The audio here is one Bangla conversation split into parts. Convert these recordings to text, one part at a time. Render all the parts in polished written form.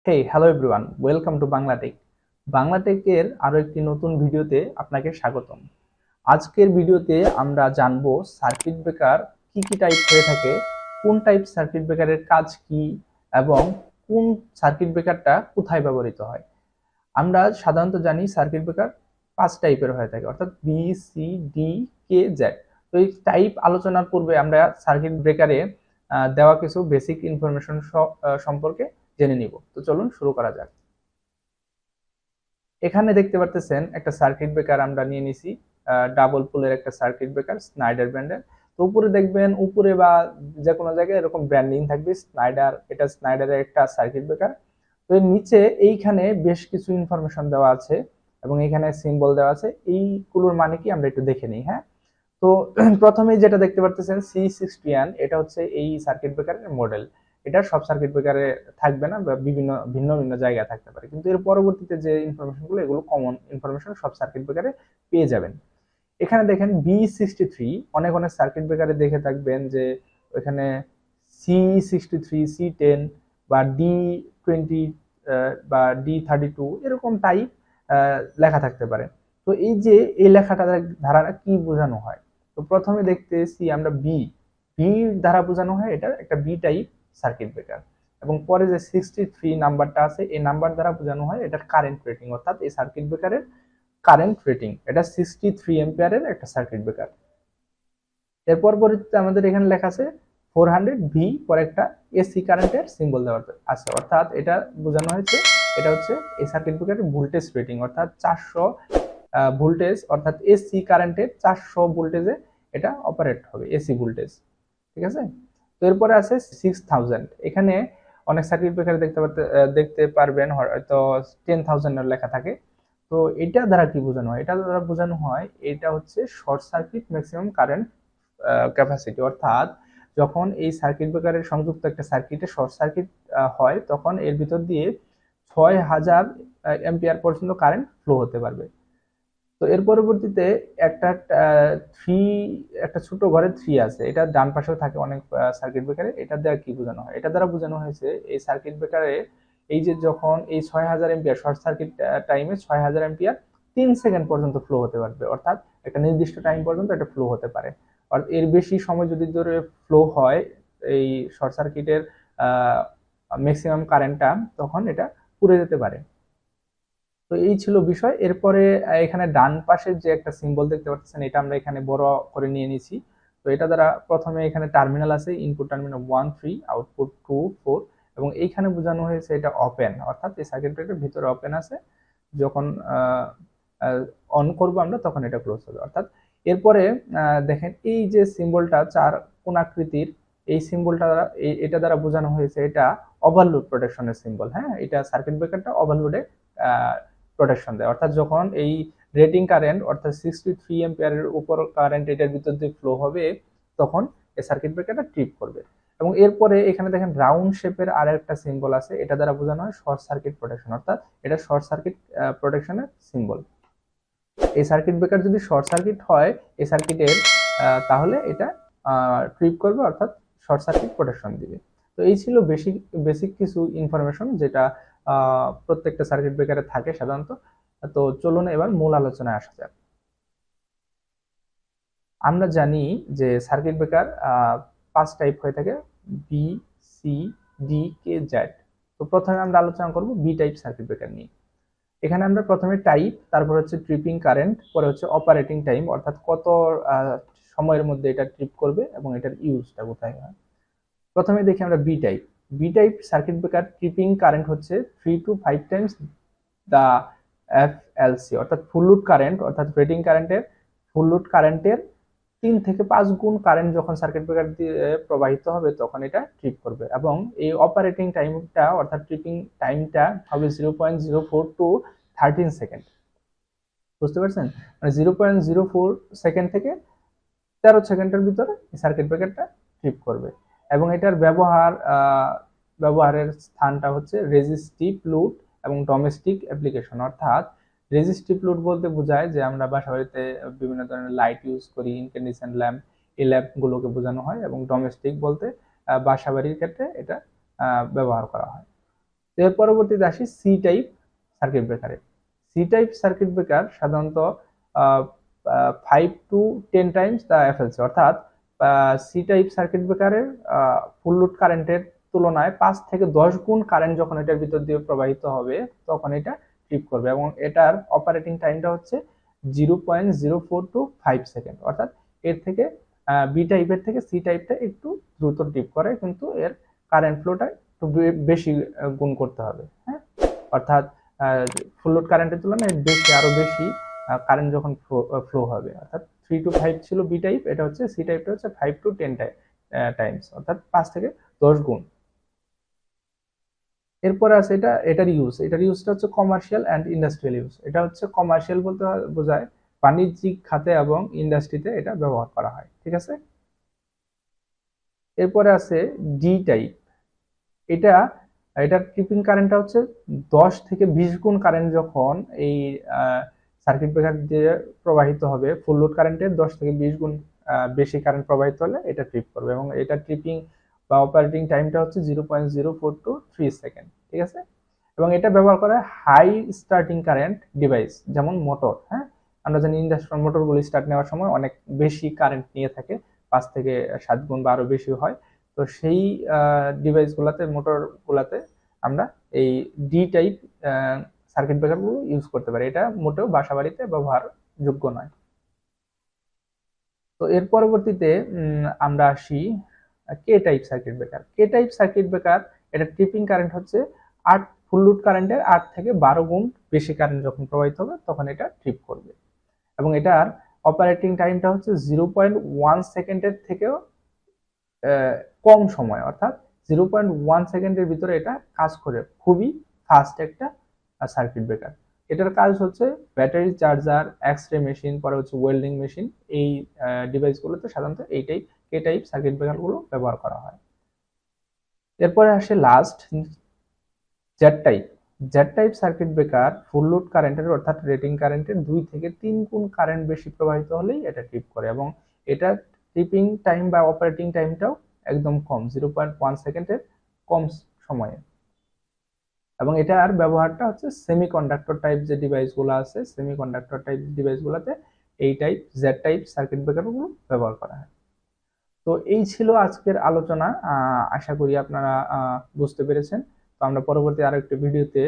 Hello everyone, welcome to BanglaTech. বাংলাটেকের আরো একটি নতুন ভিডিওতে আপনাকে স্বাগতম। আজকের ভিডিওতে আমরা জানবো সার্কিট ব্রেকার কি কি টাইপ হয়ে থাকে, কোন টাইপ সার্কিট ব্রেকারের কাজ কি এবং কোন সার্কিট ব্রেকারটা কোথায় ব্যবহৃত হয়। আমরা সাধারণত জানি সার্কিট ব্রেকার 5 টাইপের হয়ে থাকে, অর্থাৎ বি, সি, ডি, কে, জেড। তো এই টাইপ আলোচনার পূর্বে আমরা সার্কিট ব্রেকারে দেওয়া কিছু বেসিক ইনফরমেশন সম্পর্কে জেনে নিব। তো চলুন শুরু করা যাক। এখানে দেখতে পারতেছেন একটা সার্কিট ব্রেকার আমরা নিয়ে নিছি, ডাবল পোলের একটা সার্কিট ব্রেকার স্নাইডার ব্র্যান্ডের। তো উপরে দেখবেন, উপরে বা যে কোনো জায়গায় এরকম ব্র্যান্ডিং থাকবে স্নাইডার, এটা স্নাইডারের একটা সার্কিট ব্রেকার। তো এর নিচে এইখানে বেশ কিছু ইনফরমেশন দেওয়া আছে এবং এখানে সিম্বল দেওয়া আছে। এইগুলোর মানে কি আমরা একটু দেখে নিই। হ্যাঁ, তো প্রথমেই যেটা দেখতে পারতেছেন C61, এটা হচ্ছে এই সার্কিট ব্রেকারের মডেল। এটা সব সার্কিট ব্রেকারে থাকবে না বা বিভিন্ন ভিন্ন ভিন্ন জায়গায় থাকতে পারে, কিন্তু এর পরবর্তীতে যে ইনফরমেশনগুলো এগুলো কমন ইনফরমেশন সব সার্কিট ব্রেকারে পেয়ে যাবেন। এখানে দেখেন B63, অনেক অনেক সার্কিট ব্রেকারে দেখে থাকবেন যে এখানে C63, C10 বা D20 বা D32 এরকম টাইপ লেখা থাকতে পারে। তো এই যে এই লেখাটা দ্বারা কি বোঝানো হয়, তো প্রথমে দেখতেছি আমরা বি দ্বারা বোঝানো হয় এটা একটা বি টাইপ সার্কিট ব্রেকার, এবং পরে যে 63 নাম্বারটা আছে এই নাম্বার দ্বারা বোঝানো হয় এটার কারেন্ট রেটিং, অর্থাৎ এই সার্কিট ব্রেকারের কারেন্ট রেটিং। এটা 63 এম্পিয়ারের একটা সার্কিট ব্রেকার। এর পরবর্তীতে আমাদের এখানে লেখা আছে 400 ভি, পরে একটা এসি কারেন্টের সিম্বল দেওয়া আছে, অর্থাৎ এটা বোঝানো হয়েছে এটা হচ্ছে এই সার্কিট ব্রেকারের ভোল্টেজ রেটিং, অর্থাৎ 400 ভোল্টেজ, অর্থাৎ এসি কারেন্টের 400 ভোল্টেজে এটা অপারেট হবে, এসি ভোল্টেজ। ঠিক আছে। তো এরপরে আছে 6000। এখানে অনেক সার্কিট ব্রেকার দেখতে পারবেন হয়তো 10,000 এর লেখা থাকে। তো এটা দ্বারা কি বোঝানো হয়, এটা দ্বারা বোঝানো হয় এটা হচ্ছে short circuit maximum current capacity, অর্থাৎ যখন এই সার্কিট ব্রেকারের সংযুক্ত একটা সার্কিটে শর্ট সার্কিট হয় তখন এর ভিতর দিয়ে 6000 এম্পিয়ার পর্যন্ত কারেন্ট ফ্লো হতে পারবে। তো এর পরবর্তীতে একটা থ্রি, একটা ছোট ঘরে থ্রি আছে, এটা ডান পাশেও থাকে অনেক সার্কিট ব্রেকারে। এটা দ্বারা কি বোঝানো হয়, এটা দ্বারা বোঝানো হয়েছে এই সার্কিট ব্রেকারে এই যে যখন এই 6000 এম্পিয়ার শর্ট সার্কিট টাইমে 6000 এম্পিয়ার 3 সেকেন্ড পর্যন্ত ফ্লো হতে পারবে, অর্থাৎ একটা নির্দিষ্ট টাইম পর্যন্ত এটা ফ্লো হতে পারে। আর এর বেশি সময় যদি ধরে ফ্লো হয় এই শর্ট সার্কিটের ম্যাক্সিমাম কারেন্টটা, তখন এটা পুড়ে যেতে পারে। তো এই ছিল বিষয়। এরপরে এখানে ডান পাশে যে একটা সিম্বল দেখতে পাচ্ছেন, এটা আমরা এখানে বড় করে নিয়ে নিছি। তো এটা দ্বারা প্রথমে এখানে টার্মিনাল আছে, ইনপুট টার্মিনাল 1 3, আউটপুট 2 4, এবং এইখানে বোঝানো হয়েছে এটা ওপেন, অর্থাৎ এই সার্কিট ব্রেকারের ভিতরে ওপেন আছে, যখন অন করব আমরা তখন এটা ক্লোজ হবে। অর্থাৎ এরপরে দেখেন এই যে সিম্বলটা চার কোণাকৃতির, এই সিম্বলটা এটা দ্বারা বোঝানো হয়েছে এটা ওভারলোড প্রোটেকশনের সিম্বল। হ্যাঁ, এটা সার্কিট ব্রেকারটা ওভারলোডে প্রোটেকশন দেয়, অর্থাৎ যখন এই রেটিং কারেন্ট অর্থাৎ 63 এম্পিয়ারের উপর কারেন্ট এটার ভিতর দিয়ে ফ্লো হবে তখন এই সার্কিট ব্রেকারটা ট্রিপ করবে। এবং এরপরে এখানে দেখেন রাউন্ড শেপের আর একটা সিম্বল আছে, এটা দ্বারা বোঝানো হয় শর্ট সার্কিট প্রোটেকশন, অর্থাৎ এটা শর্ট সার্কিট প্রোটেকশনের সিম্বল। এই সার্কিট ব্রেকার যদি শর্ট সার্কিট হয় এই সার্কিটের, তাহলে এটা ট্রিপ করবে, অর্থাৎ শর্ট সার্কিট প্রোটেকশন দিবে। তো এই ছিল বেসিক বেসিক কিছু ইনফরমেশন যেটা প্রত্যেকটা সার্কিট ব্রেকারে থাকে সাধারণত। তো চলুন এবার মূল আলোচনায় আসা যাক। আমরা জানি যে সার্কিট ব্রেকার 5 টাইপ হয়ে থাকে, বি, সি, ডি, কে, জেড। তো প্রথমে আমরা আলোচনা করব বি টাইপ সার্কিট ব্রেকার নিয়ে। এখানে আমরা প্রথমে টাইপ, তারপর হচ্ছে ট্রিপিং কারেন্ট, পরে হচ্ছে অপারেটিং টাইম, অর্থাৎ কত সময়ের মধ্যে এটা ট্রিপ করবে এবং এটার ইউজটা কোথায় হয়। প্রথমে দেখি আমরা B type. B type circuit breaker tripping current হচ্ছে 3 to 5 টাইমস দা এফএলসি, অর্থাৎ ফুল লোড কারেন্ট, অর্থাৎ রেটিং কারেন্টের ফুল লোড কারেন্টের 3 থেকে 5 গুণ কারেন্ট যখন সার্কিট ব্রেকার দিয়ে প্রবাহিত হবে তখন এটা ট্রিপ করবে। এবং এই অপারেটিং টাইমটা অর্থাৎ ট্রিপিং টাইমটা হবে 0.04 to 13 সেকেন্ড। বুঝতে পারছেন, মানে 0.04 সেকেন্ড থেকে 13 সেকেন্ডের ভিতরে এই সার্কিট ব্রেকারটা ট্রিপ করবে। এবং এটার ব্যবহারের স্থানটা হচ্ছে রেজিস্টিভ লোড এবং ডোমেস্টিক অ্যাপ্লিকেশন, অর্থাৎ রেজিস্টিভ লোড বলতে বোঝায় যে আমরা বাসা বাড়িতে বিভিন্ন ধরনের লাইট ইউজ করি, ইনক্যান্ডেসেন্ট ল্যাম্প, এই ল্যাম্পগুলোকে বোঝানো হয়, এবং ডোমেস্টিক বলতে বাসা বাড়ির ক্ষেত্রে এটা ব্যবহার করা হয়। এর পরবর্তীতে আসি সি টাইপ সার্কিট ব্রেকারে। সি টাইপ সার্কিট ব্রেকার সাধারণত 5 to 10 টাইমস দ্য এফএলসি, অর্থাৎ সি টাইপ সার্কিট ব্রেকারের ফুল লোড কারেন্টের তুলনায় 5 থেকে 10 গুণ কারেন্ট যখন এটার ভিতর দিয়ে প্রবাহিত হবে তখন এটা ট্রিপ করবে, এবং এটার অপারেটিং টাইমটা হচ্ছে 0.04 to 5 সেকেন্ড, অর্থাৎ এর থেকে বি টাইপের থেকে সি টাইপটা একটু দ্রুত ট্রিপ করে, কিন্তু এর কারেন্ট ফ্লোটা একটু বেশি গুণ করতে হবে। হ্যাঁ, অর্থাৎ ফুল লোড কারেন্টের তুলনায় বেশি, আরো বেশি কারেন্ট যখন ফ্লো হবে, অর্থাৎ 3 to 5 ছিল বি টাইপ, এটা হচ্ছে সি টাইপটা হচ্ছে 5 to 10 টাইমস, অর্থাৎ 5 থেকে 10 গুণ। এরপরে আছে এটার ইউজটা হচ্ছে কমার্শিয়াল অ্যান্ড ইন্ডাস্ট্রিয়াল ইউজ। এটা হচ্ছে কমার্শিয়াল বলতে বোঝায় বাণিজ্যিক খাতে এবং ইন্ডাস্ট্রিতে এটা ব্যবহার করা হয়। ঠিক আছে, এরপরে আছে ডি টাইপ। এটার ট্রিপিং কারেন্টটা হচ্ছে 10 থেকে 20 গুণ কারেন্ট যখন এই সার্কিট ব্রেকার দিয়ে প্রবাহিত হবে, ফুল লোড কারেন্টের 10 থেকে 20 গুণ বেশি কারেন্ট প্রবাহিত হলে এটা ট্রিপ করবে, এবং এটা ট্রিপিং বা অপারেটিং টাইমটা হচ্ছে 0.04 to 3 সেকেন্ড। ঠিক আছে, এবং এটা ব্যবহার করে হাই স্টার্টিং কারেন্ট ডিভাইস, যেমন মোটর। হ্যাঁ, আমরা জানি ইন্ডাস্ট্রিয়াল মোটরগুলো স্টার্ট নেওয়ার সময় অনেক বেশি কারেন্ট নিয়ে থাকে, 5 থেকে 7 গুণ বা আরো বেশি হয়। তো সেই ডিভাইসগুলোতে, মোটরগুলোতে আমরা এই ডি টাইপ সার্কিট ব্রেকারগুলো ইউজ করতে পারি। এটা মোটেও বাসাবাড়িতে ব্যবহারযোগ্য নয়। তো এর পরবর্তীতে আমরা আসি K type circuit breaker. K type circuit breaker, এটা ট্রিপিং কারেন্ট হচ্ছে 8 ফুল লোড কারেন্টের 8 থেকে 12 গুণ বেশি কারেন্ট যখন প্রবাহিত হবে তখন এটা ট্রিপ করবে, এবং এটার অপারেটিং টাইমটা হচ্ছে 0.1 সেকেন্ডের থেকেও কম সময়, অর্থাৎ 0.1 সেকেন্ডের ভিতরে এটা কাজ করে, খুবই ফাস্ট একটা সার্কিট ব্রেকার। এটার কাজ হচ্ছে ব্যাটারি চার্জার, এক্স-রে মেশিন, পরে হচ্ছে ওয়েল্ডিং মেশিন, এই ডিভাইসগুলোতে সাধারণত এই টাইপ সার্কিট ব্রেকারগুলো ব্যবহার করা হয়। এরপরে আসে last Z type. Z type circuit breaker ফুল লোড কারেন্টের, অর্থাৎ রেটিং কারেন্টের 2 থেকে 3 গুণ কারেন্ট বেশি প্রবাহিত হলেই এটা ট্রিপ করে, এবং এটা ট্রিপিং টাইম বা অপারেটিং টাইমটাও একদম কম, 0.1 সেকেন্ডের কম সময়ে। এবং এটার ব্যবহারটা হচ্ছে সেমিকন্ডাক্টর টাইপ যে ডিভাইসগুলো আছে, সেমিকন্ডাক্টর টাইপ ডিভাইসগুলোতে এই টাইপ জেড টাইপ সার্কিট ব্রেকারগুলো ব্যবহার করা হয়। তো এই ছিল আজকের আলোচনা, আশা করি আপনারা বুঝতে পেরেছেন। তো আমরা পরবর্তী আরো একটি ভিডিওতে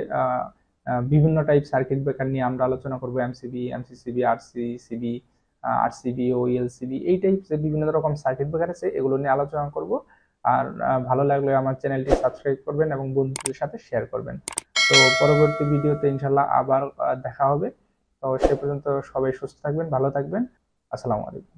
বিভিন্ন টাইপ সার্কিট ব্রেকার নিয়ে আমরা আলোচনা করব, এমসিবি, এমসিসিবি, আরসিসিবি, আরসিবি ও এলসিবি, এই টাইপ যে বিভিন্ন রকম সার্কিট ব্রেকার আছে এগুলো নিয়ে আলোচনা করব। আর ভালো লাগলে আমার চ্যানেলটি সাবস্ক্রাইব করবেন এবং বন্ধুদের সাথে শেয়ার করবেন। তো পরবর্তী ভিডিওতে ইনশাল্লাহ আবার দেখা হবে। তো সে পর্যন্ত সবাই সুস্থ থাকবেন, ভালো থাকবেন। আসসালামু আলাইকুম।